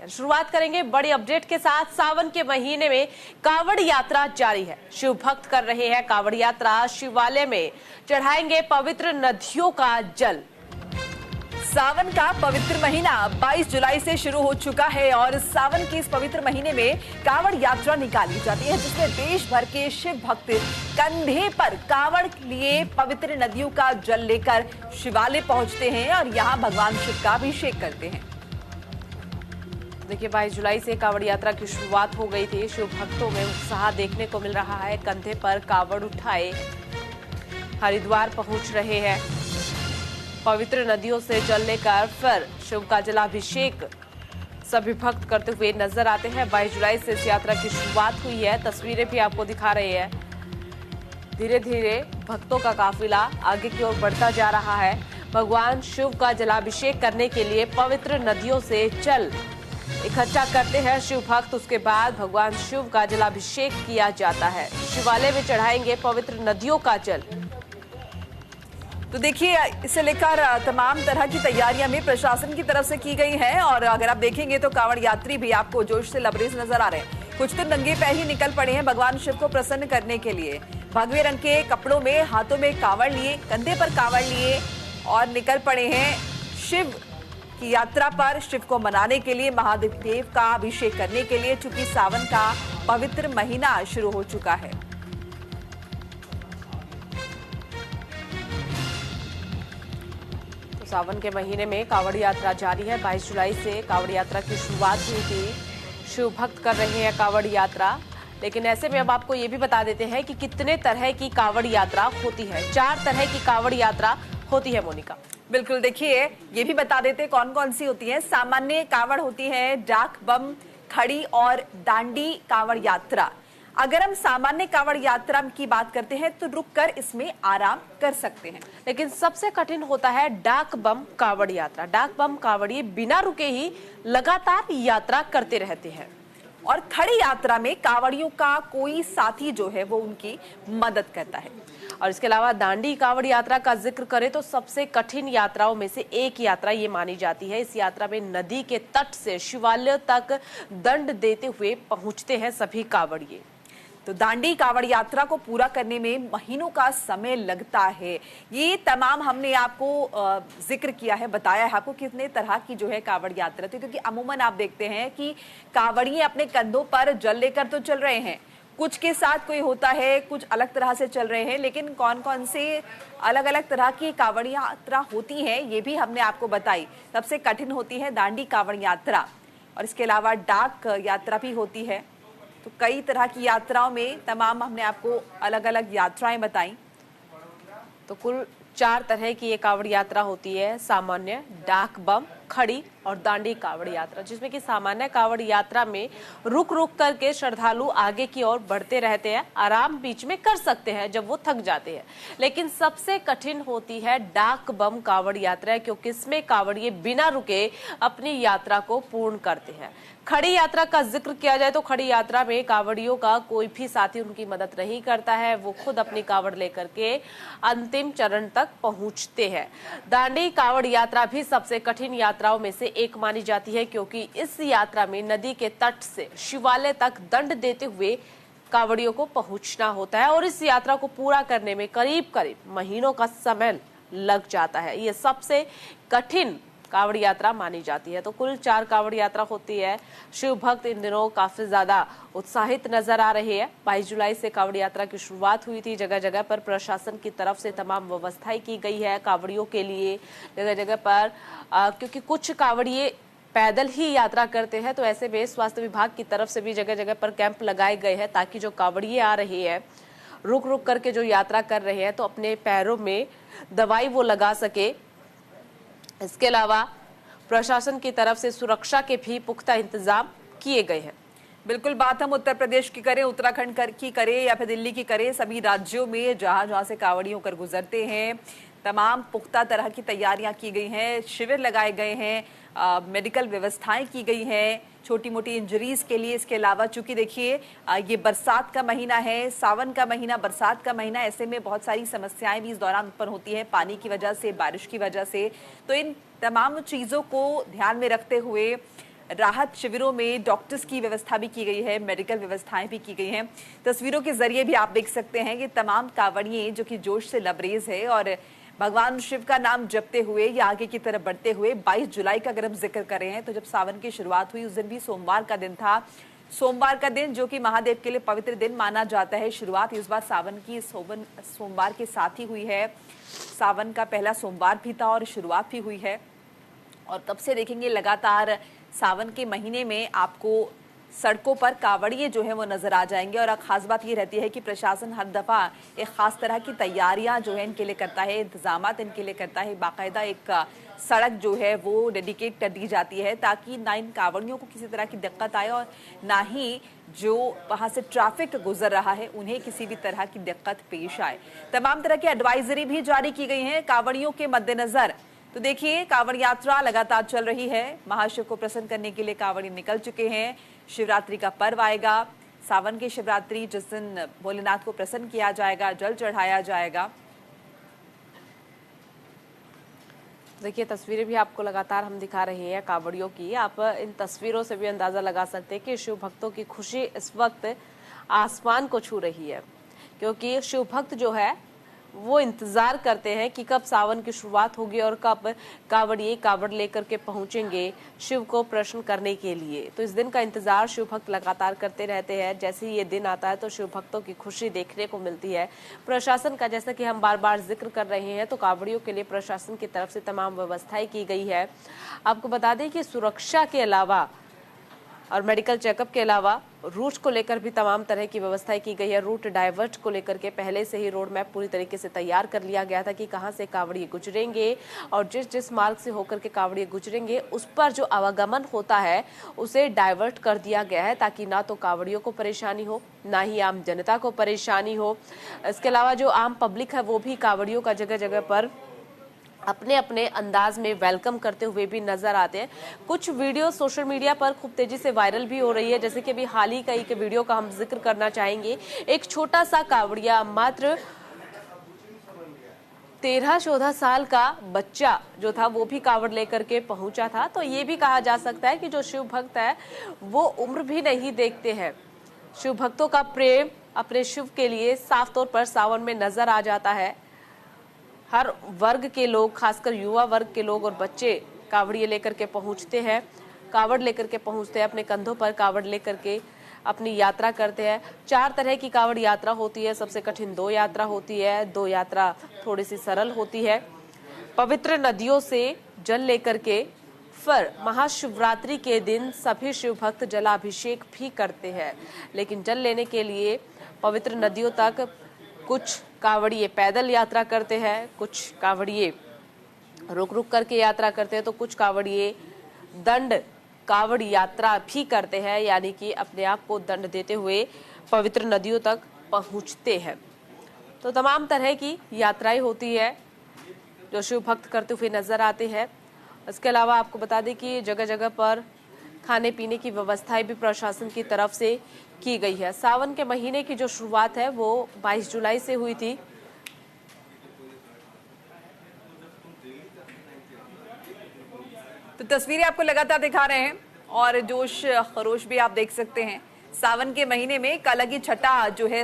शुरुआत करेंगे बड़ी अपडेट के साथ। सावन के महीने में कावड़ यात्रा जारी है। शिव भक्त कर रहे हैं कावड़ यात्रा। शिवालय में चढ़ाएंगे पवित्र नदियों का जल। सावन का पवित्र महीना 22 जुलाई से शुरू हो चुका है और सावन के इस पवित्र महीने में कावड़ यात्रा निकाली जाती है, जिसमें देश भर के शिव भक्त कंधे पर कावड़ लिए पवित्र नदियों का जल लेकर शिवालय पहुंचते हैं और यहां भगवान शिव का अभिषेक करते हैं। देखिए 22 जुलाई से कावड़ यात्रा की शुरुआत हो गई थी। शिव भक्तों में उत्साह देखने को मिल रहा है। कंधे पर कावड़ उठाए हरिद्वार पहुंच रहे हैं। पवित्र नदियों से जल लेकर फिर शिव का जलाभिषेक सभी भक्त करते हुए नजर आते हैं। 22 जुलाई से इस यात्रा की शुरुआत हुई है। तस्वीरें भी आपको दिखा रहे हैं। धीरे धीरे भक्तों का काफिला आगे की ओर बढ़ता जा रहा है। भगवान शिव का जलाभिषेक करने के लिए पवित्र नदियों से जल इकट्ठा करते हैं शिव भक्त। उसके बाद भगवान शिव का जलाभिषेक किया जाता है। शिवालय में चढ़ाएंगे पवित्र नदियों का जल। तो देखिए, इसे लेकर तमाम तरह की तैयारियां भी प्रशासन की तरफ से की गई हैं और अगर आप देखेंगे तो कावड़ यात्री भी आपको जोश से लबरेज नजर आ रहे हैं। कुछ तो नंगे पैर ही निकल पड़े हैं भगवान शिव को प्रसन्न करने के लिए। भगवे रंग के कपड़ों में, हाथों में कावड़ लिए, कंधे पर कावड़ लिए और निकल पड़े हैं शिव की यात्रा पर, शिव को मनाने के लिए, महादेव का अभिषेक करने के लिए, चूंकि सावन का पवित्र महीना शुरू हो चुका है। तो सावन के महीने में कावड़ यात्रा जारी है। 22 जुलाई से कावड़ यात्रा की शुरुआत हुई थी। शिव भक्त कर रहे हैं कावड़ यात्रा। लेकिन ऐसे में अब आपको ये भी बता देते हैं कि कितने तरह की कावड़ यात्रा होती है। 4 तरह की कावड़ यात्रा होती है मोनिका। बिल्कुल, देखिए ये भी बता देते कौन कौन सी होती है। सामान्य कावड़ होती है, डाक बम, खड़ी और दांडी कावड़ यात्रा। अगर हम सामान्य कावड़ यात्रा की बात करते हैं तो रुककर इसमें आराम कर सकते हैं। लेकिन सबसे कठिन होता है डाक बम कावड़ यात्रा। डाक बम कावड़िए बिना रुके ही लगातार यात्रा करते रहते हैं। और खड़ी यात्रा में कावड़ियों का कोई साथी जो है वो उनकी मदद करता है। और इसके अलावा दांडी कावड़ यात्रा का जिक्र करें तो सबसे कठिन यात्राओं में से एक यात्रा ये मानी जाती है। इस यात्रा में नदी के तट से शिवालय तक दंड देते हुए पहुंचते हैं सभी कावड़िए। तो दांडी कावड़ यात्रा को पूरा करने में महीनों का समय लगता है। ये तमाम हमने आपको जिक्र किया है, बताया है आपको कितने तरह की जो है कावड़ यात्रा थी, क्योंकि अमूमन आप देखते हैं कि कावड़िए अपने कंधों पर जल लेकर तो चल रहे हैं, कुछ के साथ कोई होता है, कुछ अलग तरह से चल रहे हैं। लेकिन कौन कौन से अलग अलग तरह की कावड़ यात्रा होती है ये भी हमने आपको बताई। सबसे कठिन होती है दांडी कावड़ यात्रा और इसके अलावा डाक यात्रा भी होती है। तो कई तरह की यात्राओं में तमाम हमने आपको अलग अलग यात्राएं बताई। तो कुल 4 तरह की ये कावड़ यात्रा होती है। सामान्य, डाक बम, खड़ी और दांडी कावड़ यात्रा, जिसमें कि सामान्य कावड़ यात्रा में रुक रुक करके श्रद्धालु आगे की ओर बढ़ते रहते हैं। आराम बीच में कर सकते हैं जब वो थक जाते हैं। लेकिन सबसे कठिन होती है डाक बम कावड़ यात्रा, क्योंकि इसमें कावड़िए बिना रुके अपनी यात्रा को पूर्ण करते हैं। खड़ी यात्रा का जिक्र किया जाए तो खड़ी यात्रा में कावड़ियों का कोई भी साथी उनकी मदद नहीं करता है। वो खुद अपनी कावड़ लेकर के अंतिम चरण तक पहुंचते हैं। दांडी कावड़ यात्रा भी सबसे कठिन यात्राओं में से एक मानी जाती है, क्योंकि इस यात्रा में नदी के तट से शिवालय तक दंड देते हुए कावड़ियों को पहुंचना होता है और इस यात्रा को पूरा करने में करीब करीब महीनों का समय लग जाता है। ये सबसे कठिन कावड़ यात्रा मानी जाती है। तो कुल 4 कावड़ यात्रा होती है। शिव भक्त इन दिनों काफी ज्यादा उत्साहित नजर आ रहे हैं। 22 जुलाई से कावड़ यात्रा की शुरुआत हुई थी। जगह जगह पर प्रशासन की तरफ से तमाम व्यवस्थाएं की गई है कावड़ियों के लिए। जगह जगह पर क्योंकि कुछ कावड़िए पैदल ही यात्रा करते हैं, तो ऐसे में स्वास्थ्य विभाग की तरफ से भी जगह जगह पर कैंप लगाए गए हैं, ताकि जो कावड़िए आ रहे हैं रुक रुक करके जो यात्रा कर रहे हैं तो अपने पैरों में दवाई वो लगा सके। इसके अलावा प्रशासन की तरफ से सुरक्षा के भी पुख्ता इंतजाम किए गए हैं। बिल्कुल, बात हम उत्तर प्रदेश की करें, उत्तराखंड की करें या फिर दिल्ली की करें, सभी राज्यों में जहां जहां से कावड़ियों कर गुजरते हैं तमाम पुख्ता तरह की तैयारियां की गई हैं, शिविर लगाए गए हैं, मेडिकल व्यवस्थाएं की गई हैं छोटी मोटी इंजरीज के लिए। इसके अलावा चूंकि देखिए ये बरसात का महीना है, सावन का महीना, बरसात का महीना, ऐसे में बहुत सारी समस्याएं भी इस दौरान उत्पन्न होती है पानी की वजह से, बारिश की वजह से। तो इन तमाम चीज़ों को ध्यान में रखते हुए राहत शिविरों में डॉक्टर्स की व्यवस्था भी की गई है, मेडिकल व्यवस्थाएं भी की गई हैं। तस्वीरों के जरिए भी आप देख सकते हैं कि तमाम कांवड़िए जो कि जोश से लबरेज है और भगवान शिव का नाम जपते हुए या आगे की तरफ बढ़ते हुए 22 जुलाई का अगर हम जिक्र कर रहे हैं तो जब सावन की शुरुआत हुई उस दिन भी सोमवार का दिन था। सोमवार का दिन जो कि महादेव के लिए पवित्र दिन माना जाता है, शुरुआत इस बार सावन की सोमवार के साथ ही हुई है। सावन का पहला सोमवार भी था और शुरुआत भी हुई है और तब से देखेंगे लगातार सावन के महीने में आपको सड़कों पर कावड़िए जो है वो नजर आ जाएंगे। और खास बात ये रहती है कि प्रशासन हर दफा एक खास तरह की तैयारियां जो है इनके लिए करता है, इंतजामात इनके लिए करता है। बाकायदा एक सड़क जो है वो डेडिकेट कर दी जाती है ताकि ना इन कावड़ियों को किसी तरह की दिक्कत आए और ना ही जो वहां से ट्रैफिक गुजर रहा है उन्हें किसी भी तरह की दिक्कत पेश आए। तमाम तरह की एडवाइजरी भी जारी की गई है कावड़ियों के मद्देनजर। तो देखिए कांवड़ यात्रा लगातार चल रही है, महाशिव को प्रसन्न करने के लिए कांवड़ी निकल चुके हैं। शिवरात्रि का पर्व आएगा, सावन की शिवरात्रि जिस दिन भोलेनाथ को प्रसन्न किया जाएगा, जल चढ़ाया जाएगा। देखिए तस्वीरें भी आपको लगातार हम दिखा रहे हैं कांवड़ियों की। आप इन तस्वीरों से भी अंदाजा लगा सकते हैं कि शिव भक्तों की खुशी इस वक्त आसमान को छू रही है, क्योंकि शिव भक्त जो है वो इंतजार करते हैं कि कब सावन की शुरुआत होगी और कब कांवड़िए कांवड़ लेकर के पहुंचेंगे शिव को प्रसन्न करने के लिए। तो इस दिन का इंतजार शिव भक्त लगातार करते रहते हैं। जैसे ही ये दिन आता है तो शिव भक्तों की खुशी देखने को मिलती है। प्रशासन का, जैसा कि हम बार बार जिक्र कर रहे हैं, तो कांवड़ियों के लिए प्रशासन की तरफ से तमाम व्यवस्थाएं की गई है। आपको बता दें कि सुरक्षा के अलावा और मेडिकल चेकअप के अलावा रूट को लेकर भी तमाम तरह की व्यवस्थाएं की गई है। रूट डाइवर्ट को लेकर के पहले से ही रोड मैप पूरी तरीके से तैयार कर लिया गया था कि कहां से कांवड़िए गुजरेंगे और जिस जिस मार्ग से होकर के कांवड़िए गुजरेंगे उस पर जो आवागमन होता है उसे डाइवर्ट कर दिया गया है ताकि ना तो कांवड़ियों को परेशानी हो, ना ही आम जनता को परेशानी हो। इसके अलावा जो आम पब्लिक है वो भी कांवड़ियों का जगह जगह पर अपने अपने अंदाज में वेलकम करते हुए भी नजर आते हैं। कुछ वीडियो सोशल मीडिया पर खूब तेजी से वायरल भी हो रही है, जैसे कि अभी हाल ही का एक वीडियो का हम जिक्र करना चाहेंगे। एक छोटा सा कांवड़िया, मात्र 13-14 साल का बच्चा जो था वो भी कांवड़ लेकर के पहुंचा था। तो ये भी कहा जा सकता है कि जो शिव भक्त है वो उम्र भी नहीं देखते हैं। शिव भक्तों का प्रेम अपने शिव के लिए साफ तौर पर सावन में नजर आ जाता है। हर वर्ग के लोग, खासकर युवा वर्ग के लोग और बच्चे कांवड़िए लेकर के पहुंचते हैं, कांवड़ लेकर के पहुंचते हैं, अपने कंधों पर कांवड़ लेकर के अपनी यात्रा करते हैं। 4 तरह की कांवड़ यात्रा होती है। सबसे कठिन 2 यात्रा होती है, 2 यात्रा थोड़ी सी सरल होती है। पवित्र नदियों से जल लेकर के फिर महाशिवरात्रि के दिन सभी शिव भक्त जलाभिषेक भी करते हैं, लेकिन जल लेने के लिए पवित्र नदियों तक कुछ कांवड़िए पैदल यात्रा करते हैं, कुछ कांवड़िए रुक रुक करके यात्रा करते हैं, तो कुछ कांवड़िए दंड कांवड़ यात्रा भी करते हैं, यानी कि अपने आप को दंड देते हुए पवित्र नदियों तक पहुंचते हैं। तो तमाम तरह की यात्राएं होती है जो शिव भक्त करते हुए नजर आते हैं। इसके अलावा आपको बता दें कि जगह जगह पर खाने पीने की व्यवस्थाएं भी प्रशासन की तरफ से की गई है। सावन के महीने की जो शुरुआत है वो 22 जुलाई से हुई थी। तो तस्वीरें आपको लगातार दिखा रहे हैं और जोश खरोश भी आप देख सकते हैं। सावन के महीने में एक अलग ही छटा जो है